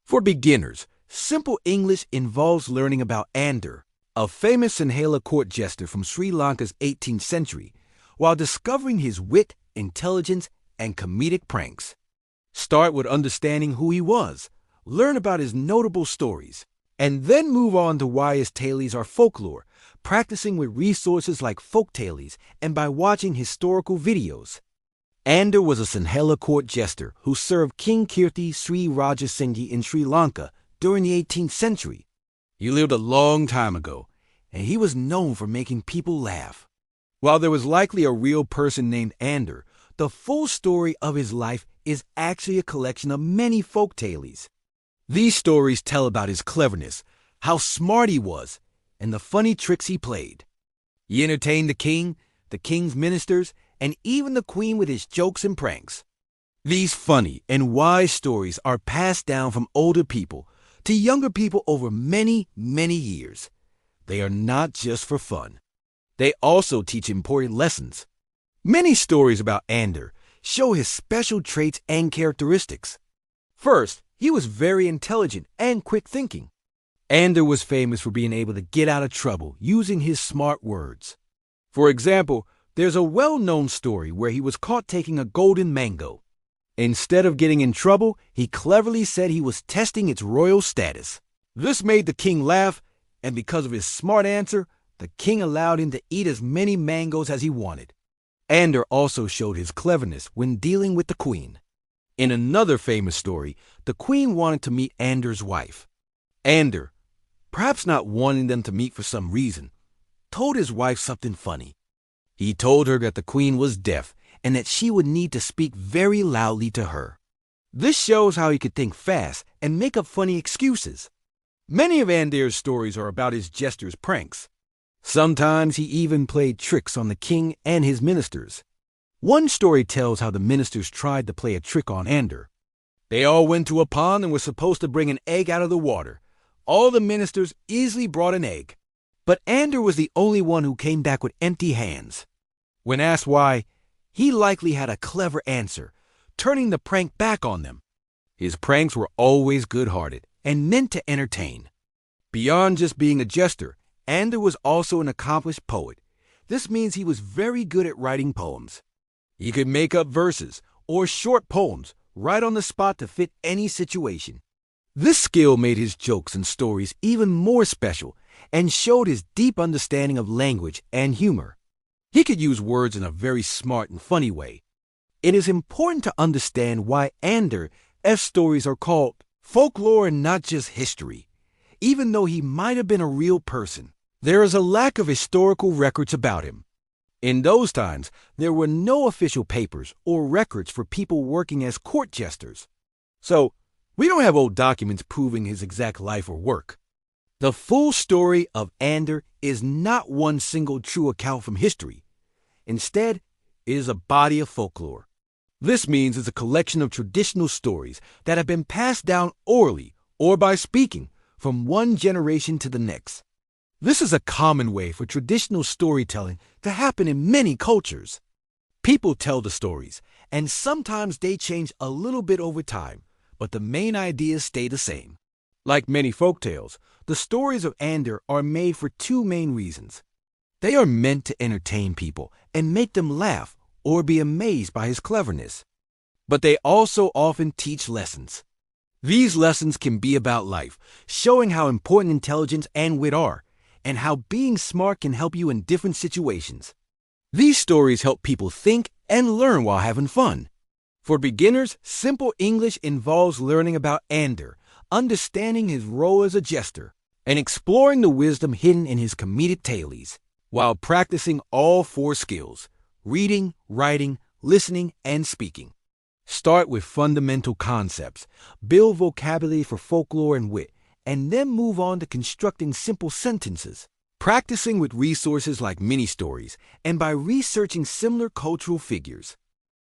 For beginners, simple English involves learning about Andare, a famous Sinhala court jester from Sri Lanka's 18th century, while discovering his wit, intelligence, and comedic pranks. Start with understanding who he was, learn about his notable stories, and then move on to why his tales are folklore, practicing with resources like folk tales and by watching historical videos. Andare was a Sinhala court jester who served King Kirti Sri Rajasinghe in Sri Lanka during the 18th century. He lived a long time ago, and he was known for making people laugh. While there was likely a real person named Andare, the full story of his life is actually a collection of many folk tales. These stories tell about his cleverness, how smart he was, and the funny tricks he played. He entertained the king's ministers, and even the queen with his jokes and pranks. These funny and wise stories are passed down from older people to younger people over many, many years. They are not just for fun. They also teach important lessons. Many stories about Andare show his special traits and characteristics. First, he was very intelligent and quick thinking. Andare was famous for being able to get out of trouble using his smart words. For example, there's a well-known story where he was caught taking a golden mango. Instead of getting in trouble, he cleverly said he was testing its royal status. This made the king laugh, and because of his smart answer, the king allowed him to eat as many mangoes as he wanted. Andare also showed his cleverness when dealing with the queen. In another famous story, the queen wanted to meet Andare's wife. Andare, perhaps not wanting them to meet for some reason, told his wife something funny. He told her that the queen was deaf and that she would need to speak very loudly to her. This shows how he could think fast and make up funny excuses. Many of Andare's stories are about his jester's pranks. Sometimes he even played tricks on the king and his ministers. One story tells how the ministers tried to play a trick on Andare. They all went to a pond and were supposed to bring an egg out of the water. All the ministers easily brought an egg, but Andare was the only one who came back with empty hands. When asked why, he likely had a clever answer, turning the prank back on them. His pranks were always good-hearted and meant to entertain. Beyond just being a jester, Andare was also an accomplished poet. This means he was very good at writing poems. He could make up verses or short poems right on the spot to fit any situation. This skill made his jokes and stories even more special and showed his deep understanding of language and humor. He could use words in a very smart and funny way. It is important to understand why Andare's stories are called folklore and not just history. Even though he might have been a real person, there is a lack of historical records about him. In those times, there were no official papers or records for people working as court jesters. So, we don't have old documents proving his exact life or work. The full story of Andare is not one single true account from history. Instead, it is a body of folklore. This means it's a collection of traditional stories that have been passed down orally or by speaking from one generation to the next. This is a common way for traditional storytelling to happen in many cultures. People tell the stories, and sometimes they change a little bit over time, but the main ideas stay the same. Like many folktales, the stories of Andare are made for two main reasons. They are meant to entertain people and make them laugh or be amazed by his cleverness. But they also often teach lessons. These lessons can be about life, showing how important intelligence and wit are, and how being smart can help you in different situations. These stories help people think and learn while having fun. For beginners, simple English involves learning about Andare, understanding his role as a jester, and exploring the wisdom hidden in his comedic tales, while practicing all four skills: reading, writing, listening, and speaking. Start with fundamental concepts, build vocabulary for folklore and wit, and then move on to constructing simple sentences, practicing with resources like mini-stories and by researching similar cultural figures.